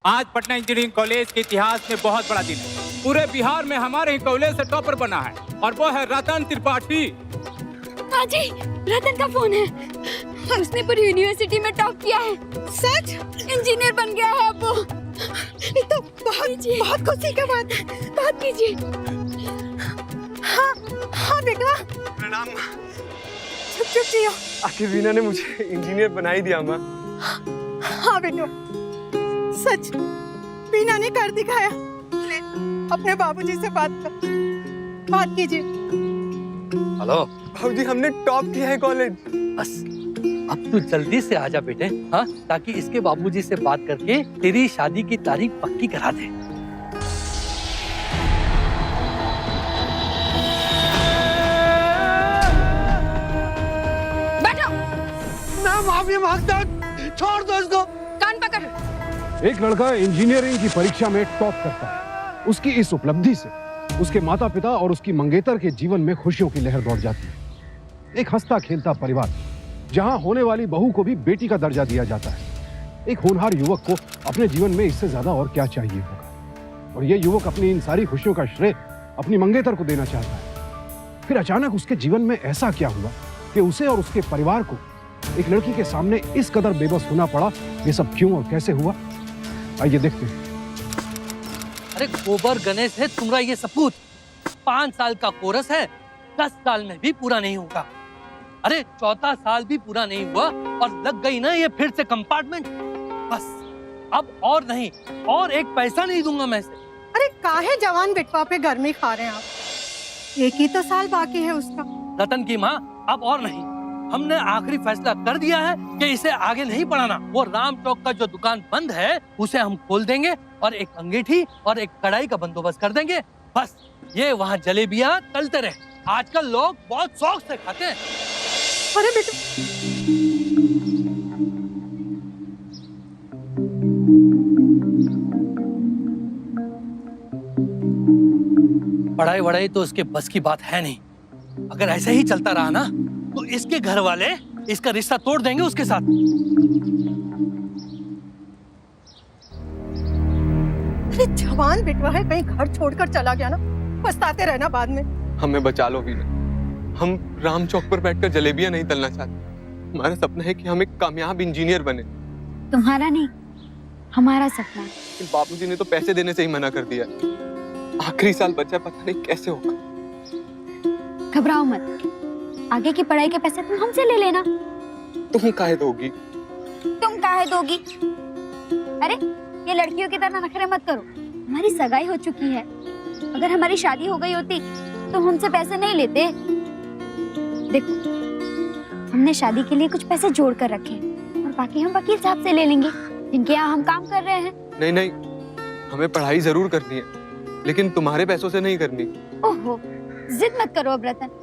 आज Patna engineering college के इतिहास में बहुत बड़ा दिन है। पूरे बिहार में हमारे ही कॉलेज से टॉपर बना है और वो है रतन त्रिपाठी। हाँ जी, रतन का फोन है। उसने पूरी यूनिवर्सिटी में टॉप किया है। सच? इंजीनियर बन गया है अब वो। ये तो बहुत खुशी का बात है। बात कीजिए। हाँ बेटा। प्रणाम। चुप जियो। आखिर वीना ने मुझे इंजीनियर बना ही दिया माँ। हाँ बेटो, सच वीना ने कर दिखाया। ले, अपने बाबूजी से बात कीजिए। हेलो बाबूजी, हमने टॉप किया है कॉलेज। बस अब तू जल्दी से आजा बेटे, हाँ, ताकि इसके बाबूजी से बात करके तेरी शादी की तारीख पक्की करा दे। बैठो। मैं माफी मांगता हूँ, छोड़ दो इसको। कान पकड़। एक लड़का इंजीनियरिंग की परीक्षा में टॉप करता है। उसकी इस उपलब्धि से उसके माता पिता और उसकी मंगेतर के जीवन में खुशियों की लहर दौड़ जाती है। एक हंसता खेलता परिवार जहां होने वाली बहू को भी बेटी का दर्जा दिया जाता है। एक होनहार युवक को अपने जीवन में इससे ज्यादा और क्या चाहिए होगा। और यह युवक अपनी इन सारी खुशियों का श्रेय अपनी मंगेतर को देना चाहता है। फिर अचानक उसके जीवन में ऐसा क्या हुआ कि उसे और उसके परिवार को एक लड़की के सामने इस कदर बेबस होना पड़ा। ये सब क्यों और कैसे हुआ, आइए देखते हैं। अरे गोबर गणेश है तुम्हारा ये सपूत। 5 साल का कोर्स है, 10 साल में भी पूरा नहीं होगा। अरे चौथा साल भी पूरा नहीं हुआ और लग गई ना ये फिर से कंपार्टमेंट। बस अब और नहीं, और एक पैसा नहीं दूंगा मैं इसे। अरे काहे जवान बेटवा पे गर्मी खा रहे हैं आप। एक ही तो साल बाकी है उसका। रतन की माँ, अब और नहीं। हमने आखिरी फैसला कर दिया है कि इसे आगे नहीं पढ़ाना। वो राम चौक का जो दुकान बंद है उसे हम खोल देंगे और एक अंगीठी और एक कढ़ाई का बंदोबस्त कर देंगे। बस ये वहाँ जलेबियाँ तलते रहे। आजकल लोग बहुत शौक से खाते हैं। अरे बेटा, पढ़ाई वढ़ाई तो उसके बस की बात है नहीं। अगर ऐसे ही चलता रहा ना तो इसके घर वाले इसका रिश्ता तोड़ देंगे उसके साथ। अरे जवान बेटवा है, कहीं घर छोड़कर चला गया ना, पछताते रहना बाद में। हमें बचा लो वीना। हम राम चौक पर बैठकर जलेबियां नहीं तलना चाहते। हमारा सपना है कि हम एक कामयाब इंजीनियर बने। तुम्हारा नहीं, हमारा सपना है। लेकिन बाबूजी ने तो पैसे देने से ही मना कर दिया। आखिरी साल बचा, पता नहीं कैसे होगा। घबराओ मत, आगे की पढ़ाई के पैसे तुम हमसे ले लेना। तुम काहे दोगी? तुम काहे दोगी? अरे ये लड़कियों की तरह नखरे मत करो। हमारी सगाई हो चुकी है। अगर हमारी शादी हो गई होती तो हमसे पैसे नहीं लेते। देखो, हमने शादी के लिए कुछ पैसे जोड़ कर रखे हैं और बाकी हम वकील साहब से ले लेंगे जिनके यहाँ हम काम कर रहे हैं। नहीं नहीं, हमें पढ़ाई जरूर करनी है, लेकिन तुम्हारे पैसों से नहीं करनी। ओहो, जिद मत करो अब रतन।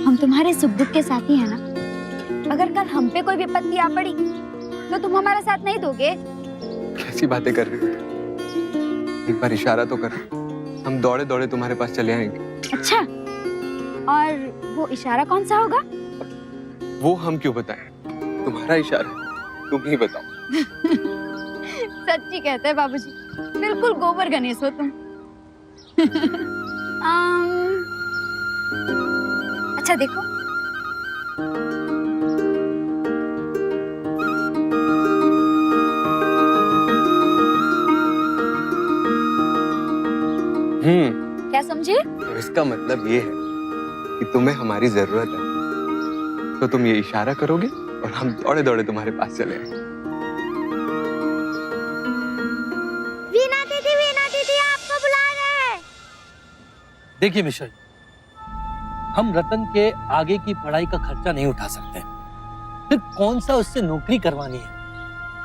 हम तुम्हारे सुख दुख के साथी हैं ना। अगर कल हम पे कोई विपत्ति आ पड़ी तो तुम हमारा साथ नहीं दोगे? कैसी बातें कर रही हो? एक बार इशारा तो कर, हम दौड़े दौड़े तुम्हारे पास चले आएंगे। अच्छा, और वो इशारा कौन सा होगा? वो हम क्यों बताएं? तुम्हारा इशारा है, तुम ही बताओ। सच्ची कहते हैं बाबूजी, बिल्कुल गोबर गणेश हो तुम। अच्छा देखो, क्या समझे? तो इसका मतलब ये है कि तुम्हें हमारी जरूरत है, तो तुम ये इशारा करोगे और हम दौड़े दौड़े तुम्हारे पास चले आएंगे। वीना दीदी आपको बुला रहे हैं। देखिए मिश्रा जी, हम रतन के आगे की पढ़ाई का खर्चा नहीं उठा सकते। फिर कौन सा उससे नौकरी करवानी है,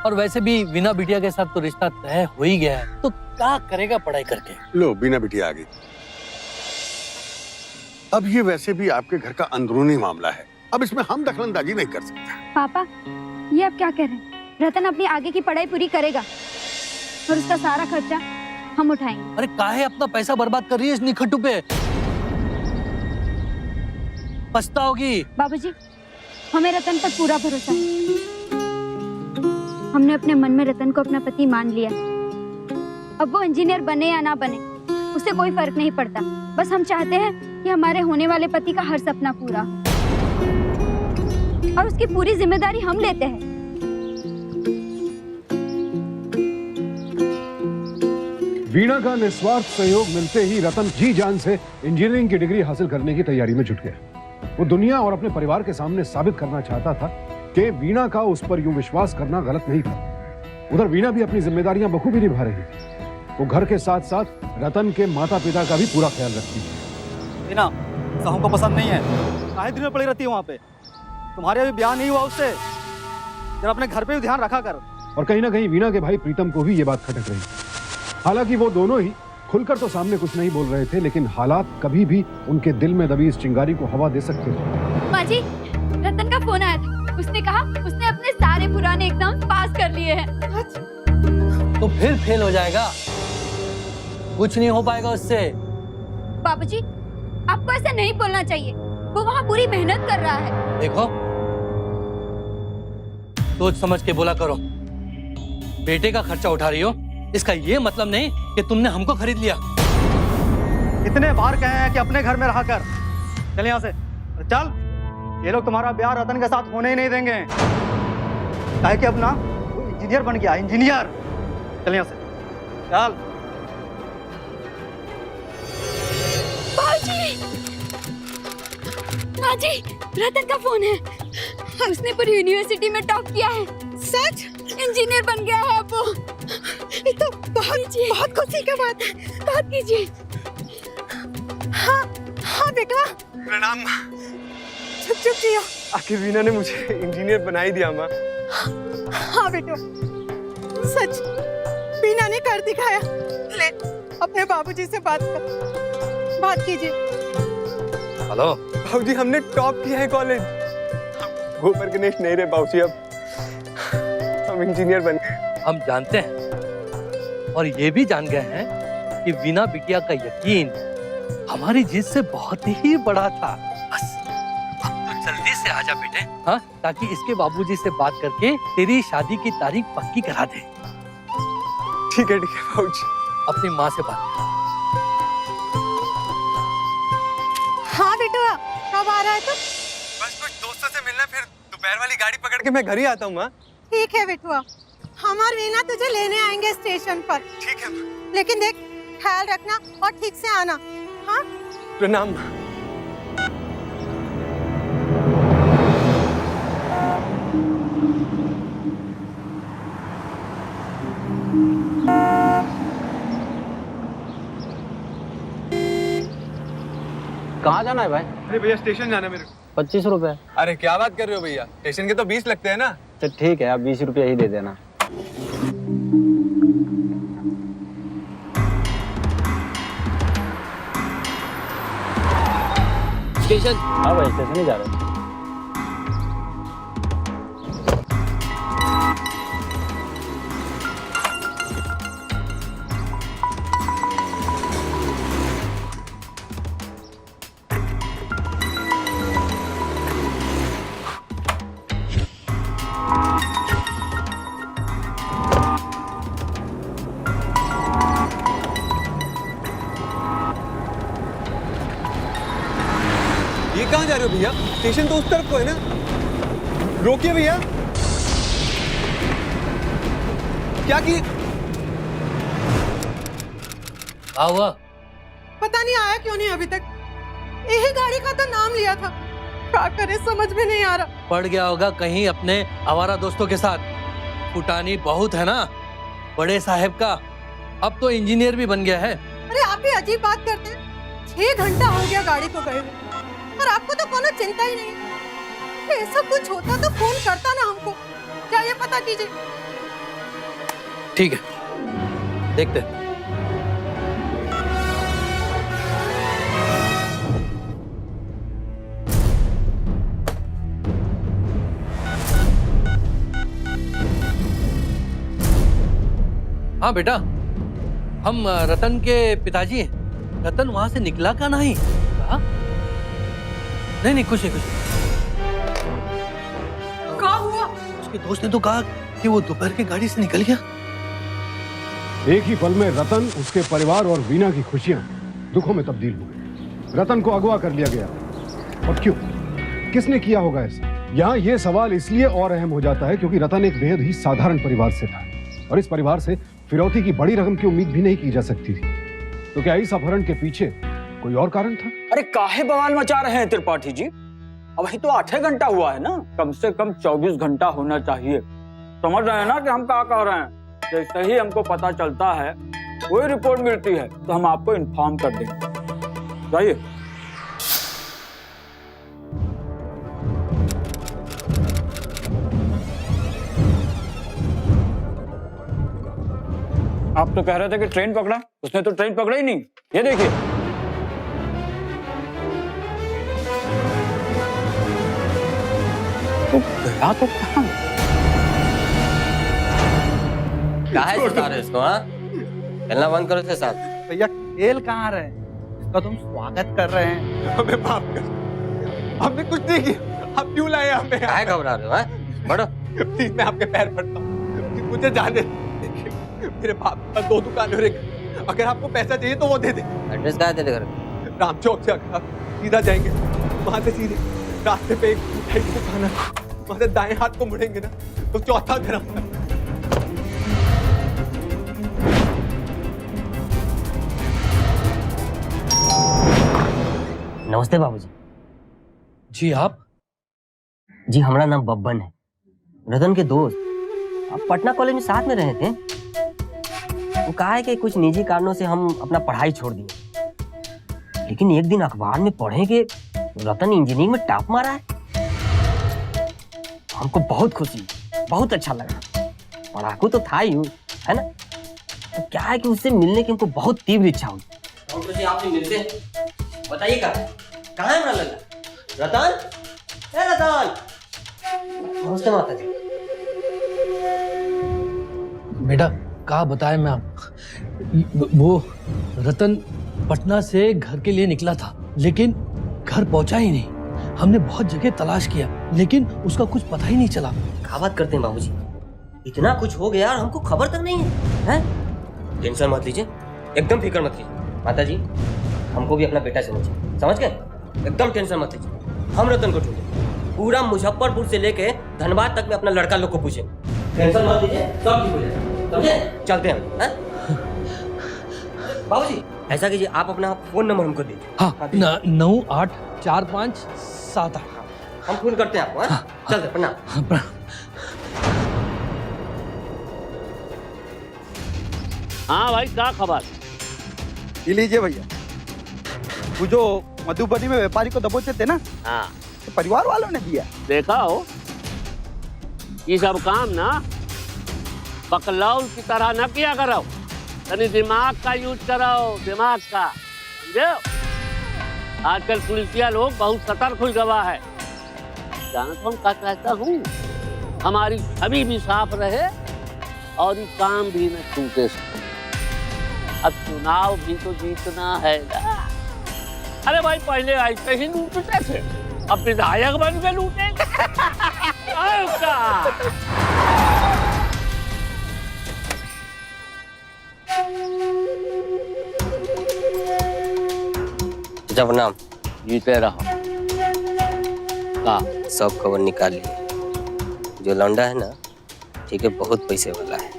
और वैसे भी वीना बिटिया के साथ तो रिश्ता तय हो ही गया है, तो क्या करेगा पढ़ाई करके? लो, बीना बिटिया आ गई। अब ये वैसे भी आपके घर का अंदरूनी मामला है, अब इसमें हम दखलंदाजी नहीं कर सकते। पापा, ये आप क्या कह रहे हैं? रतन अपनी आगे की पढ़ाई पूरी करेगा और उसका सारा खर्चा हम उठाएंगे। अरे काहे अपना पैसा बर्बाद कर रही है इस निखट्टू पे? पछताओगी। बाबूजी, हमें रतन पर पूरा भरोसा है। हमने अपने मन में रतन को अपना पति मान लिया। अब वो इंजीनियर बने या ना बने उससे कोई फर्क नहीं पड़ता। बस हम चाहते हैं कि हमारे होने वाले पति का हर सपना पूरा हो। और उसकी पूरी जिम्मेदारी हम लेते हैं। वीणा का निस्वार्थ सहयोग मिलते ही रतन जी जान से इंजीनियरिंग की डिग्री हासिल करने की तैयारी में जुट गया। वो दुनिया और अपने परिवार के सामने साबित करना चाहता था कि वीणा का उस पर यूं विश्वास करना गलत नहीं था। उधर वीणा भी अपनी जिम्मेदारियां बखूबी निभा रही थी। वो घर के साथ साथ रतन के माता पिता का भी पूरा ख्याल रखती थी। वीणा, साहू को पसंद नहीं है, काहे दिन में पड़ी रहती है वहाँ पे। तुम्हारे अभी ब्याह नहीं हुआ उससे, जरा अपने घर पे भी ध्यान रखा कर। और कहीं ना कहीं वीणा के भाई प्रीतम को भी ये बात खटक रही। हालांकि वो दोनों ही खुलकर तो सामने कुछ नहीं बोल रहे थे, लेकिन हालात कभी भी उनके दिल में दबी इस चिंगारी को हवा दे सकते थे। माँ जी, रतन का फोन आया था। उसने कहा उसने अपने सारे पुराने एग्जाम पास कर लिए हैं। तो फिर फेल हो जाएगा, कुछ नहीं हो पाएगा उससे। बाबूजी, आपको ऐसा नहीं बोलना चाहिए। वो वहाँ पूरी मेहनत कर रहा है। देखो, सोच समझ के बोला करो। बेटे का खर्चा उठा रही हो, इसका ये मतलब नहीं कि तुमने हमको खरीद लिया। कितने बार कहे हैं कि अपने घर में रहा कर। चल यहाँ से, चल। ये लोग तुम्हारा ब्याह रतन के साथ होने ही नहीं देंगे। काहे कि अब ना वो इंजीनियर बन गया, इंजीनियर। चल यहाँ से, चल। माजी, रतन का फोन है। उसने पूरी यूनिवर्सिटी में टॉप किया है। सच? इंजीनियर बन गया है अब वो। ये तो बहुत खुशी की बात है। बात कीजिए। हाँ बेटा। प्रणाम। चुप चुप जियो। आखिर वीणा ने मुझे इंजीनियर बना ही दिया माँ। हाँ बेटा, सच बीना ने कर दिखाया। ले, अपने बाबूजी से बात कीजिए। हेलो बाबूजी, हमने टॉप किया है कॉलेज। गोबर गणेश नहीं रहे बाबूजी, अब हम इंजीनियर बन गए। हम जानते हैं और ये भी जान गए हैं कि वीणा बिटिया का यकीन हमारी जीत से बहुत ही बड़ा था। बस अब तो जल्दी से आजा बेटे, हाँ, ताकि इसके बाबूजी से बात करके तेरी शादी की तारीख पक्की करा दे। ठीक है बाबूजी। अपनी माँ से बात कर। हाँ बेटा, कब आ रहा है तू? बस कुछ दोस्तों से मिलना, फिर दोपहर वाली गाड़ी पकड़ के मैं घर ही आता हूँ माँ। ठीक है बेटुआ, हम और वीना तुझे लेने आएंगे स्टेशन पर। ठीक है माँ। लेकिन देख, ख्याल रखना और ठीक से आना। हाँ? प्रणाम माँ। कहाँ जाना है भाई? अरे भैया, स्टेशन जाना है मेरे को। 25 रुपए। अरे क्या बात कर रहे हो भैया, स्टेशन के तो 20 लगते हैं ना। तो ठीक है, आप 20 रुपया ही दे देना। स्टेशन? हाँ भाई, स्टेशन ही जा रहे हैं। ये कहाँ जा रहे हो भैया? स्टेशन तो उस तरफ को है ना। रोकिए भैया। क्या की? हुआ? पता नहीं आया क्यों नहीं अभी तक। यही गाड़ी का तो नाम लिया था। क्या करे समझ में नहीं आ रहा। पड़ गया होगा कहीं अपने आवारा दोस्तों के साथ। फुटानी बहुत है ना बड़े साहब का। अब तो इंजीनियर भी बन गया है। अरे आप भी अजीब बात करते हैं। 6 घंटा हो गया गाड़ी को गए हुए, और आपको तो कोनो चिंता ही नहीं। ऐसा कुछ होता तो फोन करता ना हमको। जाइए पता कीजिए। ठीक है, देखते हैं। हाँ बेटा, हम रतन के पिताजी हैं। रतन वहां से निकला का नहीं? कहा? नहीं कुछ नहीं। क्या हुआ? उसके दोस्त ने तो कहा कि वो दोपहर की गाड़ी से निकल गया? एक ही पल में रतन, उसके परिवार और वीना की खुशियां दुखों में तब्दील हो गई। रतन को अगवा कर लिया गया, और क्यों, किसने किया होगा ऐसा? यहाँ ये सवाल इसलिए और अहम हो जाता है क्योंकि रतन एक बेहद ही साधारण परिवार से था, और इस परिवार से फिरौती की बड़ी रकम की उम्मीद भी नहीं की जा सकती थी। तो क्या इस अपहरण के पीछे कोई और कारण था? अरे काहे बवाल मचा रहे हैं त्रिपाठी जी? अभी तो 8 घंटा हुआ है ना, कम से कम 24 घंटा होना चाहिए। समझ रहे हैं ना कि हम क्या कह रहे हैं? जैसे ही हमको पता चलता है, कोई रिपोर्ट मिलती है, तो हम आपको इन्फॉर्म कर देंगे। जाइए। आप तो कह रहे थे कि ट्रेन पकड़ा, उसने तो ट्रेन पकड़ा ही नहीं। ये देखिए। तो गया तो कहाँ? काहे सुता रहे इसको? हाँ, खेलना बंद करो इसके साथ। भैया खेल कहाँ रहे, इसका तुम स्वागत कर रहे हैं। हमें माफ कर, हमने कुछ नहीं किया। आप क्यों लाए हमें? काहे घबरा रहे हो? हाँ? बढ़ो। प्लीज, मैं आपके पैर पड़ता हूँ, मुझे जाने दो। मेरे बाप का 2 दुकान और एक, अगर आपको पैसा चाहिए तो वो दे दे। एड्रेस कहाँ है तेरे घर? राम चौक से अगर आप सीधा जाएंगे, वहां से सीधे रास्ते पे एक मिठाई की दुकान है, वहां से दाएं हाथ को मुड़ेंगे ना तो चौथा घर आता है। नमस्ते बाबूजी। जी आप? जी हमारा नाम बब्बन है, रतन के दोस्त। आप पटना कॉलेज में साथ में रहे थे। वो कहा है कि कुछ निजी कारणों से हम अपना पढ़ाई छोड़ दिए, लेकिन एक दिन अखबार में पढ़े कि रतन इंजीनियरिंग में टॉप मारा है। हमको बहुत खुशी, बहुत अच्छा लगा। पढ़ाकू तो था ही हूँ, है ना? तो क्या है कि उससे मिलने की हमको बहुत तीव्र इच्छा हुई। आपसे मिलते हैं, बताइए कहाँ है हमारा लड़का? रतन, ए रतन। नमस्ते माता जी। बेटा कहा बताया मैं आप, वो रतन पटना से घर के लिए निकला था, लेकिन घर पहुंचा ही नहीं। हमने बहुत जगह तलाश किया, लेकिन उसका कुछ पता ही नहीं चला। क्या बात करते हैं बाबूजी, इतना कुछ हो गया और हमको खबर तक नहीं है, हैं? टेंशन मत लीजिए, एकदम फिक्र मत कीजिए। माता जी, हमको भी अपना बेटा समझिए, समझ गए? एकदम टेंशन मत लीजिए, हम रतन को ढूंढेंगे। पूरा मुजफ्फरपुर से लेके धनबाद तक में अपना लड़का लोग को पूछे। टेंशन मत लीजिए, सब ठीक हो जाएगा, समझे? चलते हैं, हैं? बाबूजी ऐसा कीजिए, आप अपना फोन नंबर हमको दीजिए। हाँ, 984547। हम फोन करते हैं आपको। हाँ? चलते, प्रणाम। हाँ भाई, क्या खबर? ये लीजिए भैया, वो जो मधुबनी में व्यापारी को दबोचे थे ना, हाँ, तो परिवार वालों ने दिया। देखा हो, ये सब काम ना बकलौल की तरह न किया करो, तनी दिमाग का यूज करो, दिमाग का, समझे? आजकल पुलिसिया लोग बहुत सतर्क हो गवा है। जानत हम क्या कहता हूँ, हमारी छवि भी साफ रहे और ये काम भी न छूटे। अब चुनाव भी तो जीतना है ना। अरे भाई, पहले ऐसे ही लूटते थे, अब विधायक बन के लूटेंगे। जब नाम जीते रहो। का सब खबर निकाल लिए। जो लौंडा है ना, ठीक है, बहुत पैसे वाला है,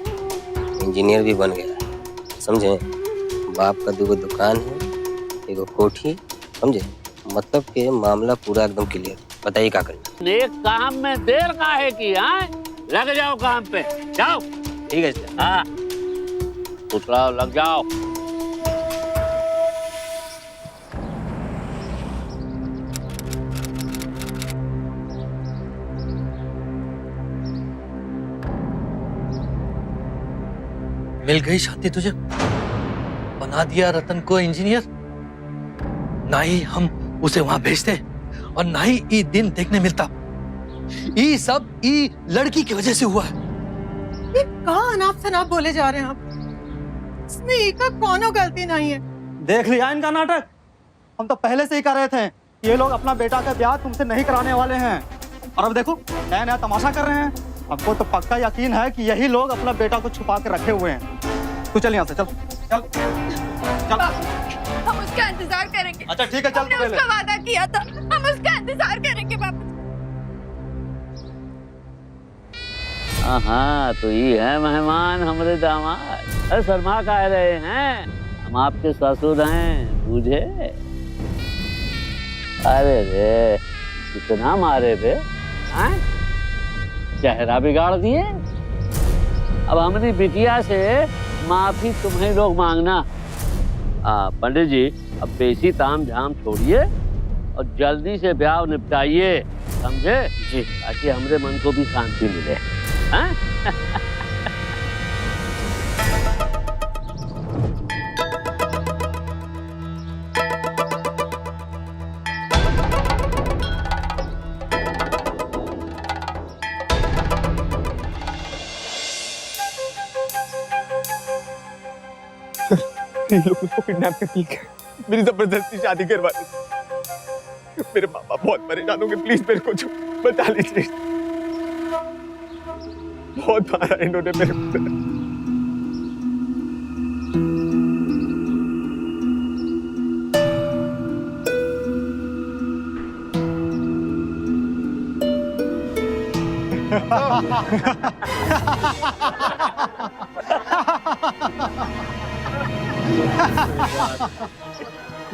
इंजीनियर भी बन गया है, समझे? बाप का 2 दुकान है, 1 कोठी, समझे? मतलब के मामला पूरा एकदम क्लियर। बताइए क्या करना। नेक काम में देर काहे की? लग जाओ काम पे, जाओ। ठीक है सर। हाँ, उतराओ, लग जाओ। मिल गई शांति तुझे, बना दिया रतन को इंजीनियर। ना ही हम उसे वहां भेजते और ना ही ये दिन देखने मिलता। ये सब ये लड़की की वजह से हुआ है। ये कहाँ अनाप शनाप बोले जा रहे हैं आप? इसमें इनका कोनो गलती नहीं है। देख लिया इनका नाटक। हम तो पहले से ही कर रहे थे, ये लोग अपना बेटा का ब्याह तुमसे नहीं कराने वाले हैं, और अब देखो नया नया तमाशा कर रहे हैं। हमको तो पक्का यकीन है कि यही लोग अपना बेटा को छुपा के रखे हुए हैं। तू चल यहाँ से, चल चल चल। हम उसका इंतजार करेंगे। अच्छा ठीक है, चल हमने पहले। उसका वादा किया था, हम उसका इंतजार करेंगे बाबू। हाँ तो ये है मेहमान हमारे दामाद। अरे शर्मा कह रहे हैं, हम आपके ससुर हैं, बूझे? अरे रे कितना मारे बे, चेहरा बिगाड़ दिए। अब हमारी बिटिया से माफी तुम्हें लोग मांगना। पंडित जी अब बेसी ताम झाम छोड़िए और जल्दी से ब्याह निपटाइए, समझे जी, ताकि हमारे मन को भी शांति मिले। हाँ? ये लोग मुझको किडनैप कर लिए, मेरी जबरदस्ती शादी करवा दी। मेरे पापा बहुत परेशान होंगे, प्लीज मेरे को बचा लीजिए। बहुत मारा इन्होंने मेरे को।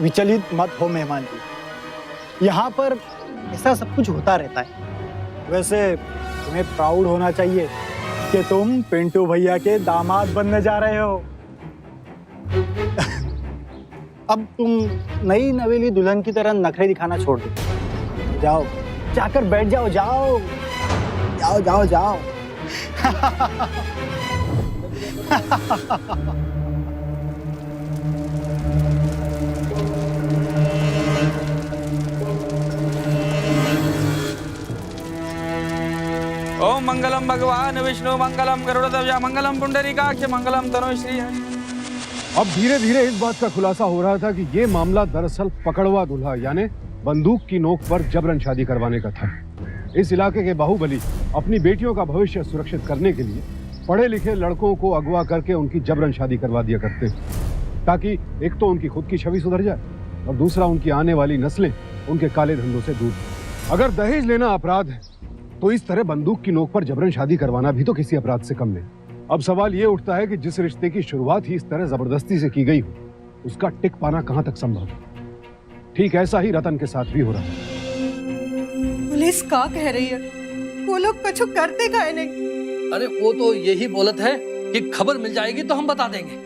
विचलित मत हो मेहमान जी, यहाँ पर ऐसा सब कुछ होता रहता है। वैसे तुम्हें प्राउड होना चाहिए कि तुम पिंटू भैया के दामाद बनने जा रहे हो। अब तुम नई नवेली दुल्हन की तरह नखरे दिखाना छोड़ दो। जाओ जाकर बैठ जाओ, जाओ जाओ जाओ जाओ। ओम मंगलम भगवान विष्णु मंगलम गरुड़ध्वज मंगलम पुंडरीकाक्ष मंगलम तनुश्री। अब धीरे धीरे इस बात का खुलासा हो रहा था कि ये मामला दरअसल पकड़वा दूल्हा यानी बंदूक की नोक पर जबरन शादी करवाने का था। इस इलाके के बाहुबली अपनी बेटियों का भविष्य सुरक्षित करने के लिए पढ़े लिखे लड़कों को अगवा करके उनकी जबरन शादी करवा दिया करते, ताकि एक तो उनकी खुद की छवि सुधर जाए और दूसरा उनकी आने वाली नस्लें उनके काले धंधों से दूर। अगर दहेज लेना अपराध है तो इस तरह बंदूक की नोक पर जबरन शादी करवाना भी तो किसी अपराध से कम नहीं। अब सवाल ये उठता है कि जिस रिश्ते की शुरुआत ही इस तरह जबरदस्ती से की गई हो, उसका टिक पाना कहां तक संभव है। ठीक ऐसा ही रतन के साथ भी हो रहा है। पुलिस का कह रही है, वो लोग कुछ करते काहे नहीं। अरे वो तो यही बोलत है कि खबर मिल जाएगी तो हम बता देंगे।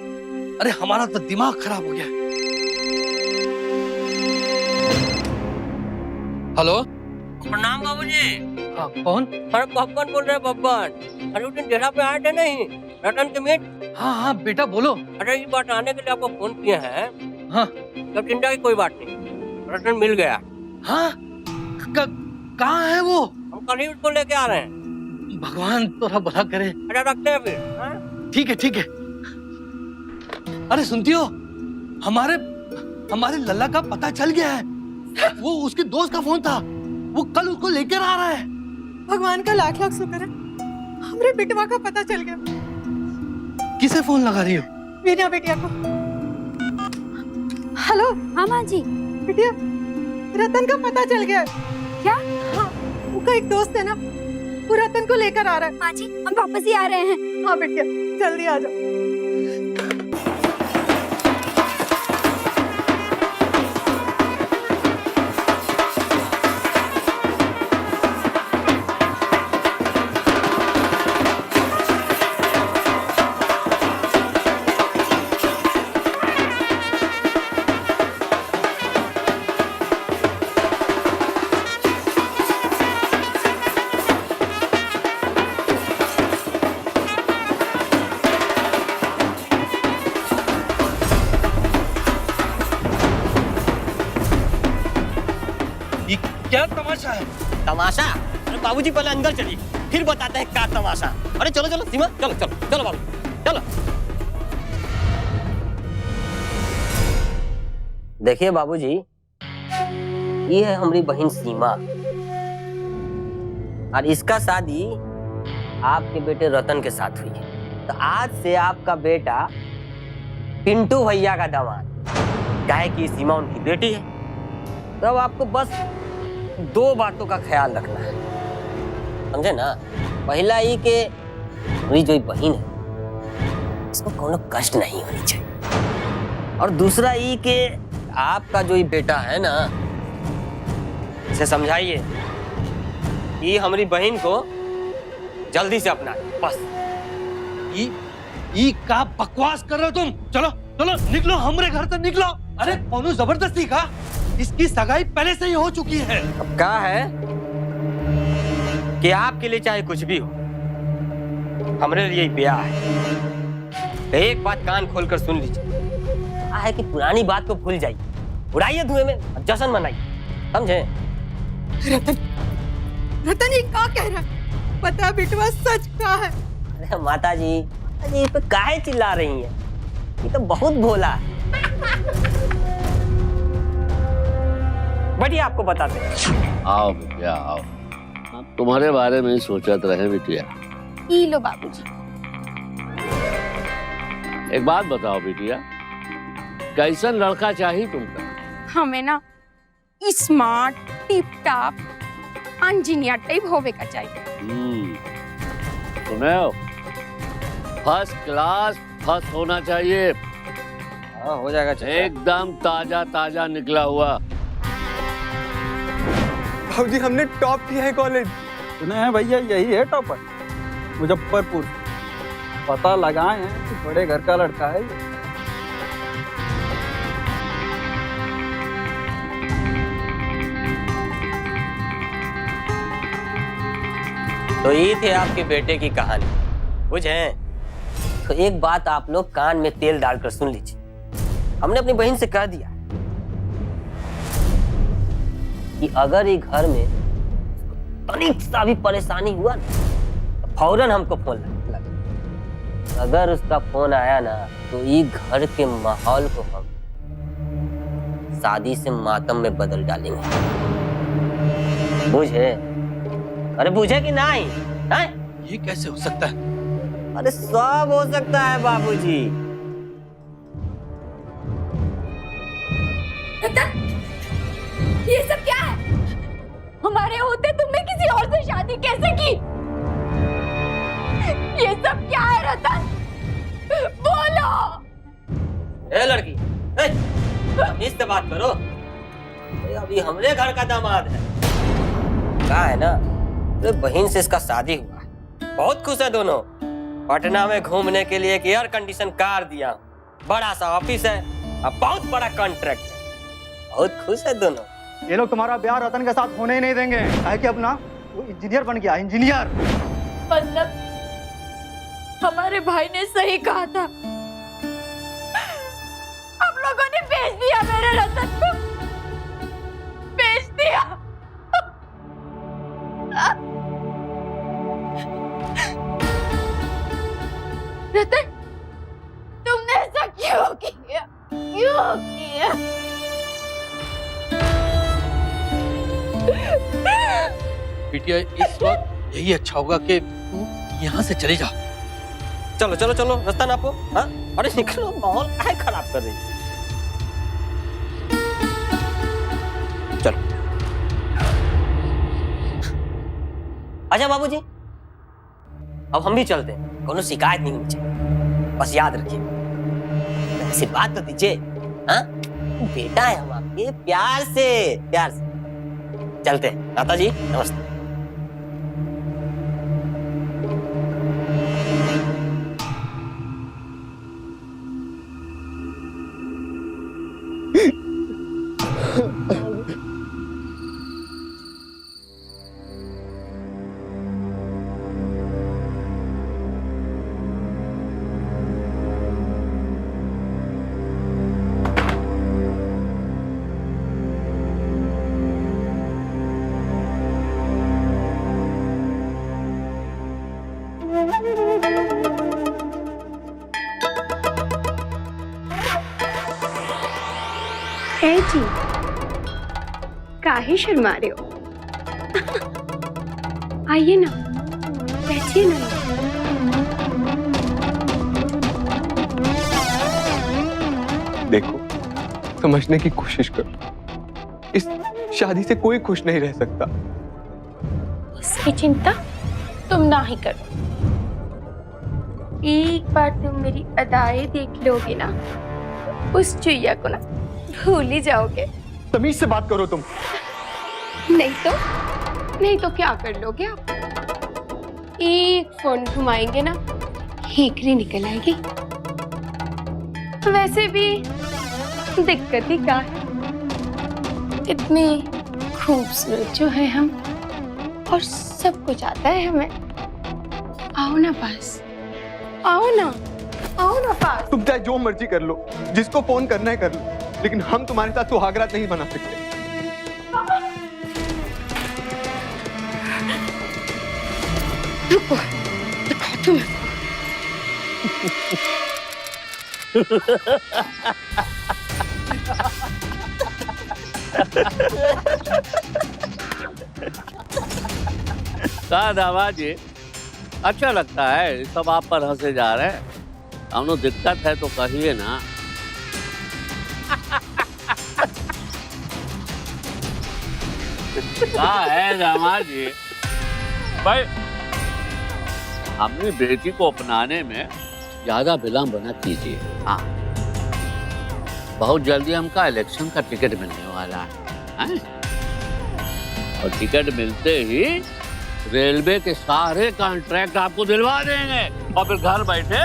अरे हमारा तो दिमाग खराब हो गया। हेलो प्रणाम बाबूजी। हाँ कौन? अरे बब्बन बोल रहे, बब्बन। अरे उस दिन डेरा पे आए थे नहीं, रतन के मित्र। हाँ हाँ बेटा बोलो। अरे ये बात आने के लिए आपको फोन किए हैं। हाँ तो चिंता की कोई बात नहीं, रतन मिल गया। हाँ कहाँ है वो? हम कल ही उसको लेके आ रहे हैं। भगवान तोरा भला करे। अरे रखते हैं फिर। हाँ? ठीक है ठीक है। अरे सुनती हो, हमारे लल्ला का पता चल गया है। वो उसके दोस्त का फोन था, वो कल उसको लेकर आ रहा है। भगवान का लाख लाख शुक्र है, हमरे बिटवा का पता चल गया। किसे फोन लगा रही हो? वीना बिटिया को। हेलो। हाँ माँ जी। बिटिया, रतन का पता चल गया। क्या? हाँ, उसका एक दोस्त है ना, वो रतन को लेकर आ रहा है। माँ जी हम वापस ही आ रहे हैं। हाँ बिटिया, जल्दी आ जाओ। क्या तमाशा है? तमाशा? अरे बाबूजी पहले अंदर चलिए, फिर बताते हैं क्या तमाशा। अरे चलो चलो सीमा, चलो चलो चलो बाबू चलो। देखिए बाबूजी, ये है हमारी बहन सीमा और इसका शादी आपके बेटे रतन के साथ हुई है, तो आज से आपका बेटा पिंटू भैया का दामाद, काहे कि सीमा उनकी बेटी है। तो अब आपको बस 2 बातों का ख्याल रखना है, समझे ना। पहला ही के मेरी जो बहन है इसको कोनो कष्ट नहीं होनी चाहिए, और दूसरा ही के आपका जो बेटा है ना, इसे समझाइए कि हमारी बहन को जल्दी से अपना ले, बस। ई का बकवास कर रहे हो तुम? चलो चलो निकलो, हमरे घर से निकलो। अरे कौनो जबरदस्ती का, इसकी सगाई पहले से ही हो चुकी है। अब क्या है कि आपके लिए चाहे कुछ भी हो, हमारे लिए ब्याह है। एक बात कान खोलकर सुन लीजिए, है कि पुरानी बात को भूल जाइए, उड़ाइए धुएं में, जश्न मनाइए, समझे। रतन ये क्या कह रहा है? बता बेटवा, सच क्या है? अरे माता जी ये पे काहे चिल्ला रही हैं? ये तो बहुत भोला है। बढ़िया, आपको बताते हैं। आओ बिटिया आओ, तुम्हारे बारे में ही सोचत रहे बिटिया। ई लो बाबूजी। एक बात बताओ बिटिया, कैसन लड़का चाहिए तुमको? हमें ना smart, tip top, engineer type होवे का चाहिए। सुने हो, फर्स्ट क्लास फर्स्ट होना चाहिए। हाँ हो जाएगा, एकदम ताजा ताजा निकला हुआ। भाजी हमने टॉप किया है कॉलेज। सुने हैं भैया, यही है टॉपर मुजफ्फरपुर। पता लगाए हैं कि बड़े घर का लड़का है ये। तो ये थे आपके बेटे की कहानी, बुझे? तो एक बात आप लोग कान में तेल डालकर सुन लीजिए। हमने अपनी बहन से कह दिया कि अगर ये घर में तनिक सा भी परेशानी हुआ ना, तो फौरन हमको फोन लगा। अगर उसका फोन आया ना, तो ये घर के माहौल को हम शादी से मातम में बदल डालेंगे, बुझे? अरे बुझे कि नहीं? है? ये कैसे हो सकता है? अरे सब हो सकता है बाबूजी। ये सब क्या है? हमारे होते तुमने किसी और से शादी कैसे की? ये सब क्या है रतन? बोलो। ए लड़की, इससे बात करो। अभी हमरे घर का दामाद है। क्या है ना, तो बहन से इसका शादी हुआ है, बहुत खुश है दोनों। पटना में घूमने के लिए एक एयर कंडीशन कार दिया, बड़ा सा ऑफिस है, अब बहुत बड़ा कॉन्ट्रैक्ट है, बहुत खुश है दोनों। ये लोग तुम्हारा ब्याह रतन के साथ होने ही नहीं देंगे, है कि अपना वो इंजीनियर बन गया, इंजीनियर। मतलब हमारे भाई ने सही कहा था, हम लोगों ने बेच दिया मेरे रतन को, बेच दिया। रतन, तुमने ऐसा क्यों किया? क्यों किया? बिटिया इस वक्त यही अच्छा होगा कि तू यहाँ से चले जा। चलो चलो चलो, रास्ता नापो। हाँ अरे निकलो, माहौल काहे खराब कर रही है? चलो। अच्छा बाबूजी, अब हम भी चलते हैं, कोनो शिकायत नहीं होनी चाहिए, बस याद रखिए। ऐसी बात तो दीजिए, हाँ बेटा है हम आपके, प्यार से प्यार से। चलते हैं, माता जी नमस्ते। है जी, काहे शर्मा रहे हो? आइए ना, बैठिए ना। देखो, समझने की कोशिश करो। इस शादी से कोई खुश नहीं रह सकता। उसकी चिंता तुम ना ही करो। एक बार तुम मेरी अदाएं देख लोगे ना, उस चुईया को ना भूल ही जाओगे। तमीज से बात करो तुम। नहीं तो क्या कर लोगे आप? एक फोन घुमाएंगे ना, हेकरी निकल आएगी। वैसे भी दिक्कत ही क्या है, इतनी खूबसूरत जो है हम, और सब कुछ आता है हमें। आओ ना पास, आओ ना पास। तुम चाहे जो मर्जी कर लो, जिसको फोन करना है कर लो, लेकिन हम तुम्हारे साथ सुहागरात नहीं बना सकते। रुको, दिखाओ तुम्हें। कहा दामाद जी, अच्छा लगता है सब आप पर हंसे जा रहे हैं। हमनो दिक्कत है तो कहिए ना। क्या है दामाद जी? भाई, अपनी बेटी को अपनाने में ज्यादा विलंब न कीजिए। हाँ, बहुत जल्दी हमका इलेक्शन का टिकट मिलने वाला है, और टिकट मिलते ही रेलवे के सारे कॉन्ट्रैक्ट आपको दिलवा देंगे, और फिर घर बैठे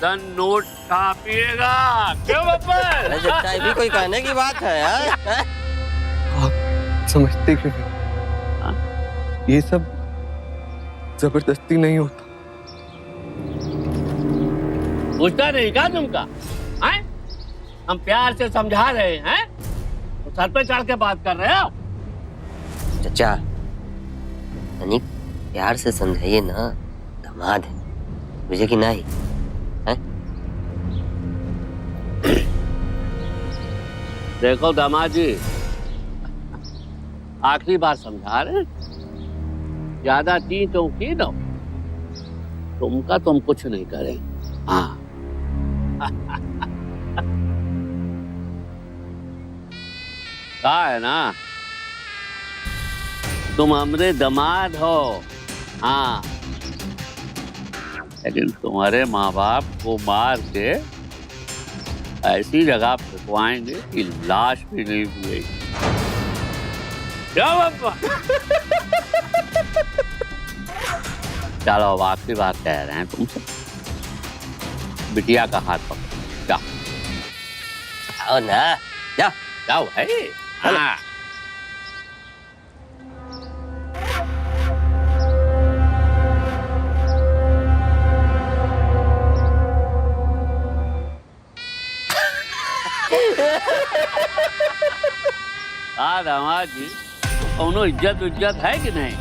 धन नोट छापिएगा। क्यों बब्बर? चाय भी कोई कहने की बात है यार। आप समझते क्यों नहीं? ये सब जबरदस्ती नहीं होता। पूछता नहीं क्या तुमका? हैं? हम प्यार से समझा रहे हैं, तो सर पे चढ़ के बात कर रहे हो। चचा, यानी प्यार से समझाइए ना, दामाद है, मुझे कि नहीं है? देखो दामाद जी, आखिरी बार समझा रहे, ज्यादा तो की दो, तुमका तुम कुछ नहीं करे। हाँ। कहा है ना, तुम हमरे दामाद हो। हाँ, लेकिन तुम्हारे माँ बाप को मार के ऐसी जगह फेंकवाएंगे कि लाश भी नहीं मिलेगी। क्या बाबा? चलो, अब आखिरी बात कह रहे हैं तुमसे, बिटिया का हाथ पकड़ो। जाओ आओ ना, जाओ जाओ भाई। हाँ। दामाद जी, कौनो इज्जत है कि नहीं?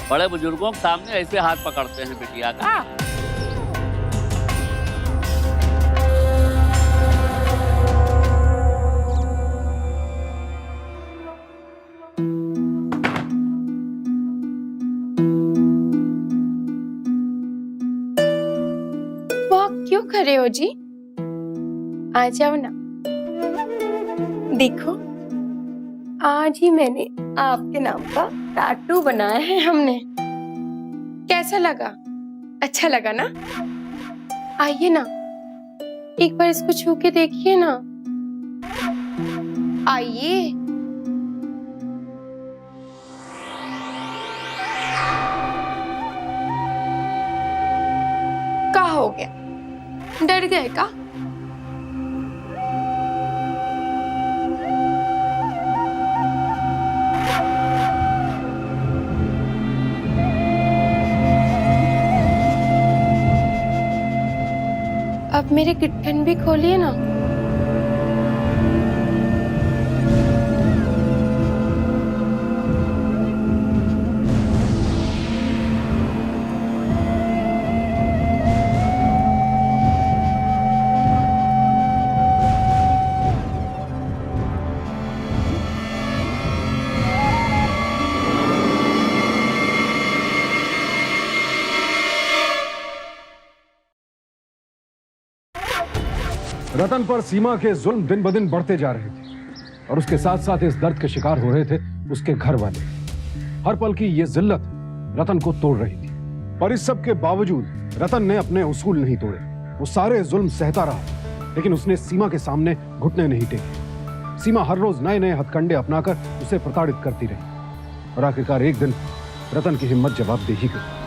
बड़े बुजुर्गों के सामने ऐसे हाथ पकड़ते हैं बिटिया का। वॉक क्यों खड़े हो जी? आ जाओ ना। देखो, आज ही मैंने आपके नाम का टैटू बनाया है हमने। कैसा लगा? अच्छा लगा ना? आइए ना, एक बार इसको छू के देखिए ना। आइए। क्या हो गया? डर गए का? अब मेरे गिट्ठन भी खोलिए ना। रतन पर सीमा के जुल्म दिन ब दिन बढ़ते जा रहे थे और उसके साथ साथ इस दर्द के शिकार हो रहे थे उसके घर वाले। हर पल की ये जिल्लत रतन को तोड़ रही थी, पर इस सब के बावजूद रतन ने अपने उसूल नहीं तोड़े। वो सारे जुल्म सहता रहा, लेकिन उसने सीमा के सामने घुटने नहीं टेके। सीमा हर रोज नए नए हथकंडे अपनाकर उसे प्रताड़ित करती रही और आखिरकार एक दिन रतन की हिम्मत जवाब दे ही गई।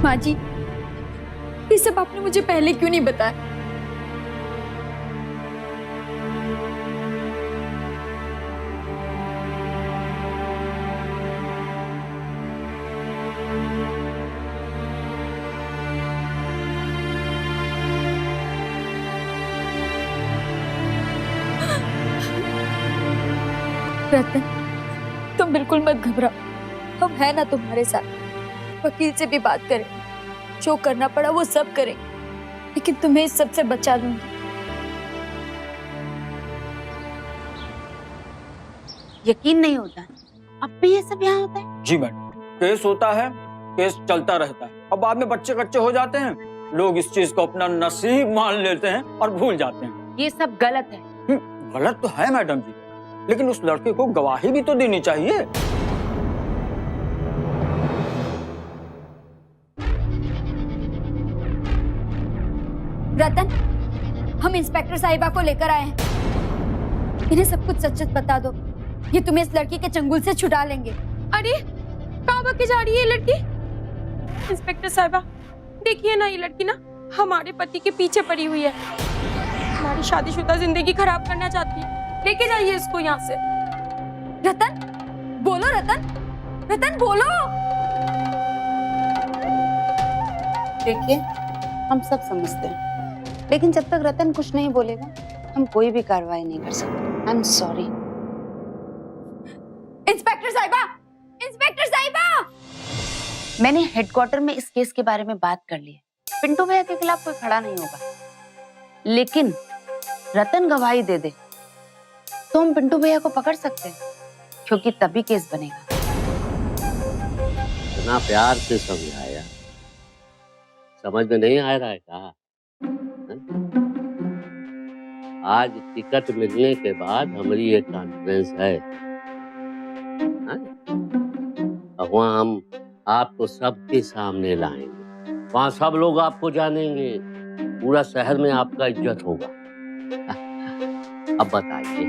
माँ जी, ये सब आपने मुझे पहले क्यों नहीं बताया? रतन, तुम बिल्कुल मत घबराओ, हम है ना तुम्हारे साथ। वकील से भी बात करें, जो करना पड़ा वो सब करें, लेकिन तुम्हें इस सबसे बचा लूंगी। यकीन नहीं होता, अब भी ये सब यहाँ होता है? जी मैडम, केस होता है, केस चलता रहता है, अब बाद में बच्चे कच्चे हो जाते हैं, लोग इस चीज को अपना नसीब मान लेते हैं और भूल जाते हैं। ये सब गलत है। गलत तो है मैडम जी, लेकिन उस लड़के को गवाही भी तो देनी चाहिए। रतन, हम इंस्पेक्टर साहिबा को लेकर आए हैं। इन्हें सब कुछ सच सच बता दो, ये तुम्हें इस लड़की के चंगुल से छुड़ा लेंगे। अरे कहाँ भाग के जा रही है ये लड़की? इंस्पेक्टर साहिबा, देखिए ना, ये लड़की ना हमारे पति के पीछे पड़ी हुई है, हमारी शादीशुदा जिंदगी खराब करना चाहती है। लेके जाइए इसको यहाँ से। रतन, बोलो रतन, रतन बोलो। देखिए, हम सब समझते हैं, लेकिन जब तक रतन कुछ नहीं बोलेगा हम कोई भी कार्रवाई नहीं कर सकते। I am sorry. इंस्पेक्टर साहिबा, इंस्पेक्टर साहिबा! मैंने हेडक्वार्टर में इस केस के बारे में बात कर ली है। पिंटू भैया के खिलाफ कोई खड़ा नहीं होगा, लेकिन रतन गवाही दे दे तो हम पिंटू भैया को पकड़ सकते हैं, क्योंकि तभी केस बनेगा। इतना प्यार से समझाया, समझ में नहीं आ रहा है क्या? आज टिकट मिलने के बाद हमारी एक कॉन्फ्रेंस है, अब वहाँ हम आपको सबके सामने लाएंगे, वहाँ सब लोग आपको जानेंगे, पूरा शहर में आपका इज्जत होगा। अब बताइए,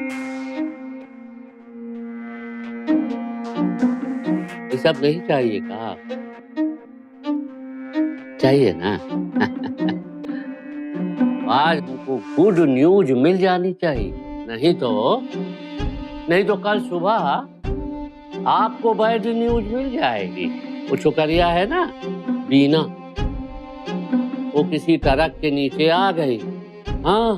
ये सब नहीं चाहिए क्या? चाहिए ना? आज हमको गुड न्यूज मिल जानी चाहिए, नहीं तो कल सुबह आपको बैड न्यूज मिल जाएगी। वो छोकरिया है ना बीना, वो किसी ट्रक के नीचे आ गई। हाँ,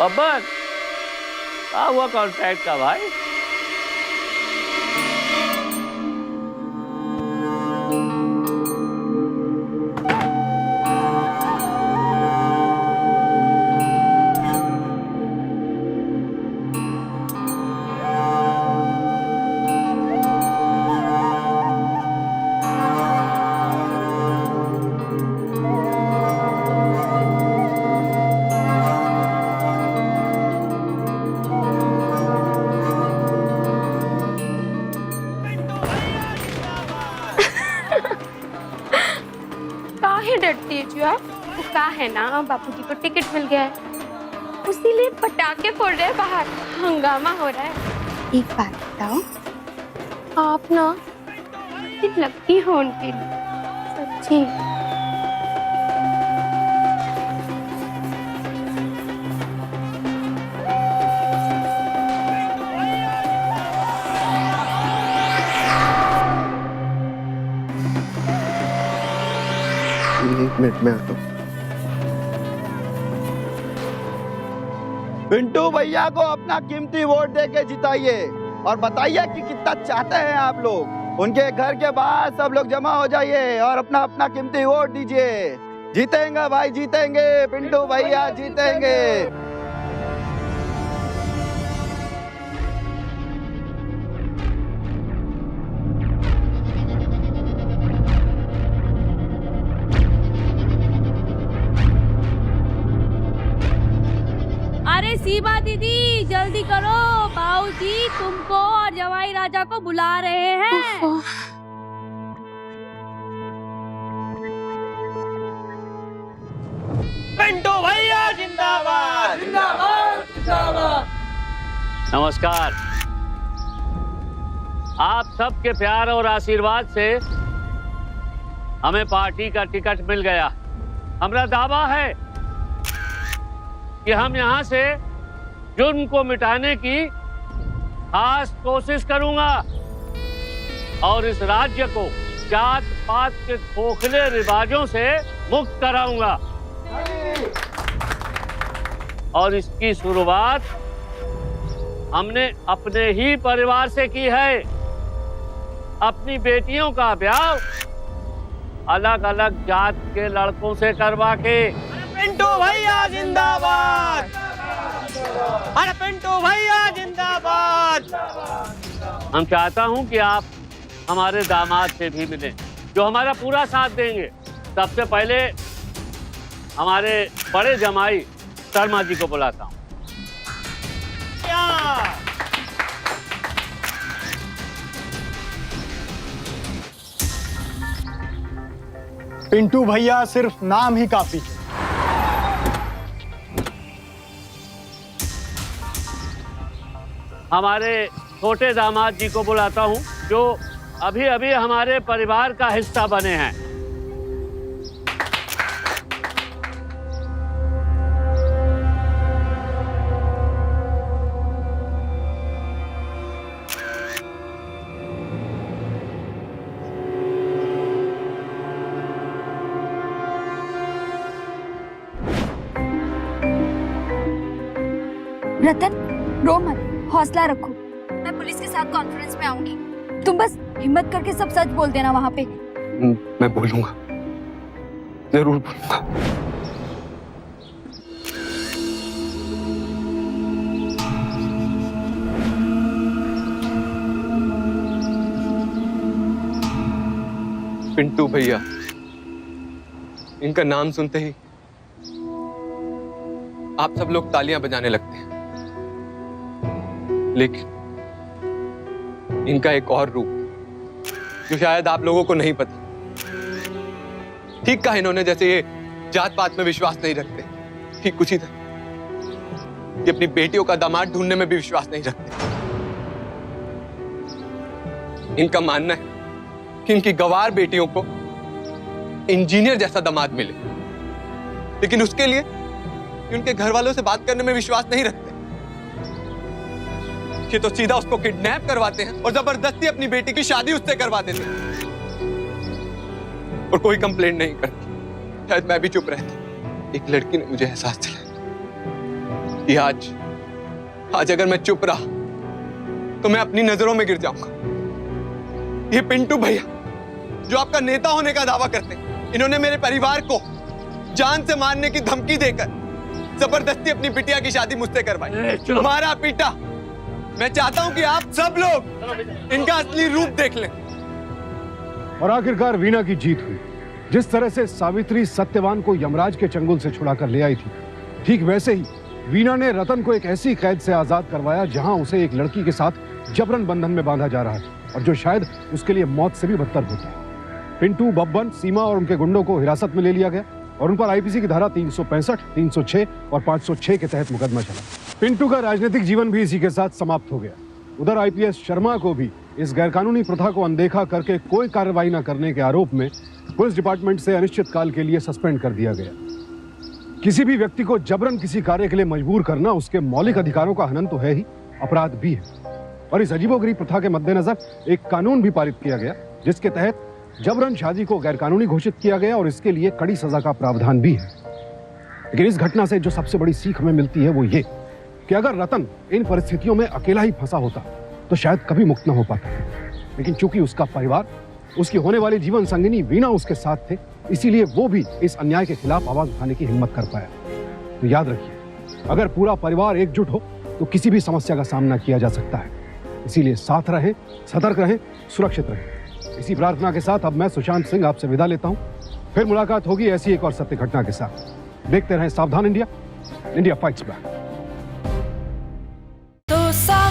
बब्बर, क्या हुआ कॉन्ट्रैक्ट का भाई? डरती है जो आप? वो कहा है ना, बापूजी को टिकट मिल गया है, उसीलिए पटाखे फोड़ रहे हैं बाहर, हंगामा हो रहा है। एक बात बताओ, आप ना लगती हो उनके लिए, सच्ची। एक मिनट में आता हूँ। पिंटू भैया को अपना कीमती वोट देके जिताइए और बताइए कि कितना चाहते हैं आप लोग। उनके घर के बाहर सब लोग जमा हो जाइए और अपना अपना कीमती वोट दीजिए। जीतेंगे भाई, जीतेंगे, पिंटू भैया जीतेंगे। सीमा दीदी जल्दी करो, बाबूजी तुमको और जवाई राजा को बुला रहे हैं। पिंटू भैया जिंदाबाद जिंदाबाद जिंदाबाद। नमस्कार। आप सबके प्यार और आशीर्वाद से हमें पार्टी का टिकट मिल गया। हमारा दावा है कि हम यहाँ से जुर्म को मिटाने की खास कोशिश करूंगा और इस राज्य को जात पात के खोखले रिवाजों से मुक्त कराऊंगा। और इसकी शुरुआत हमने अपने ही परिवार से की है। अपनी बेटियों का ब्याह अलग अलग जात के लड़कों से करवा के। पिंटू भैया जिंदाबाद, अरे पिंटू भैया जिंदाबाद। हम चाहता हूं कि आप हमारे दामाद से भी मिलें, जो हमारा पूरा साथ देंगे। सबसे पहले हमारे बड़े जमाई शर्मा जी को बुलाता हूं। पिंटू भैया सिर्फ नाम ही काफी है। हमारे छोटे दामाद जी को बुलाता हूं, जो अभी अभी हमारे परिवार का हिस्सा बने हैं। रतन रो मत, हौसला रखो। मैं पुलिस के साथ कॉन्फ्रेंस में आऊंगी। तुम बस हिम्मत करके सब सच बोल देना वहां पे। मैं बोलूंगा, जरूर बोलूंगा। पिंटू भैया, इनका नाम सुनते ही आप सब लोग तालियां बजाने लगते हैं, लेकिन इनका एक और रूप जो शायद आप लोगों को नहीं पता। ठीक कहा इन्होंने, जैसे ये जात पात में विश्वास नहीं रखते, ठीक उसी तरह ये अपनी बेटियों का दामाद ढूंढने में भी विश्वास नहीं रखते। इनका मानना है कि इनकी गवार बेटियों को इंजीनियर जैसा दामाद मिले, लेकिन उसके लिए उनके घर वालों से बात करने में विश्वास नहीं रखते। कि तो सीधा उसको किडनैप करवाते हैं और जबरदस्ती अपनी बेटी की शादी उससे करवा देते हैं और कोई कंप्लेंट नहीं करती। शायद मैं भी चुप रहता। एक लड़की ने मुझे एहसास दिलाया कि आज अगर मैं चुप रहा तो मैं अपनी नजरों में गिर जाऊंगा। ये पिंटू भैया जो आपका नेता होने का दावा करते हैं, इन्होंने मेरे परिवार को जान से मारने की धमकी देकर जबरदस्ती अपनी बिटिया की शादी मुझसे करवाई, मारा पीटा। मैं चाहता हूं कि आप सब लोग इनका असली रूप देख लें। और आखिरकार वीणा की जीत हुई। जिस तरह से सावित्री सत्यवान को यमराज के चंगुल से छुड़ाकर ले आई थी, ठीक वैसे ही वीणा ने रतन को एक ऐसी कैद से आजाद करवाया जहां उसे एक लड़की के साथ जबरन बंधन में बांधा जा रहा है, और जो शायद उसके लिए मौत से भी बदतर होता है। पिंटू, बब्बन, सीमा और उनके गुंडों को हिरासत में ले लिया गया और उन पर आईपीसी की धारा 365, 306 और 506 के तहत मुकदमा चला। पिंटू का राजनीतिक जीवन भी इसी के साथ समाप्त हो गया। उधर आईपीएस शर्मा को भी इस गैरकानूनी प्रथा को अनदेखा करके कोई कार्रवाई न करने के आरोप में पुलिस डिपार्टमेंट से अनिश्चित काल के लिए सस्पेंड कर दिया गया। किसी भी व्यक्ति को जबरन किसी कार्य के लिए मजबूर करना उसके मौलिक अधिकारों का हनन तो है ही, अपराध भी है। और इस अजीबोगरीब प्रथा के मद्देनजर एक कानून भी पारित किया गया जिसके तहत जबरन शादी को गैरकानूनी घोषित किया गया और इसके लिए कड़ी सजा का प्रावधान भी है। लेकिन इस घटना से जो सबसे बड़ी सीख हमें मिलती है वो ये कि अगर रतन इन परिस्थितियों में अकेला ही फंसा होता तो शायद कभी मुक्त न हो पाता। लेकिन चूंकि उसका परिवार, उसकी होने वाली जीवन संगिनी वीणा उसके साथ थे, इसीलिए वो भी इस अन्याय के खिलाफ आवाज उठाने की हिम्मत कर पाया। तो याद रखिए, अगर पूरा परिवार एकजुट हो तो किसी भी समस्या का सामना किया जा सकता है। इसीलिए साथ रहें, सतर्क रहें, सुरक्षित रहें। इसी प्रार्थना के साथ अब मैं सुशांत सिंह आपसे विदा लेता हूं। फिर मुलाकात होगी ऐसी एक और सत्य घटना के साथ। देखते रहें सावधान इंडिया, इंडिया फाइट्स बैक। भरोसा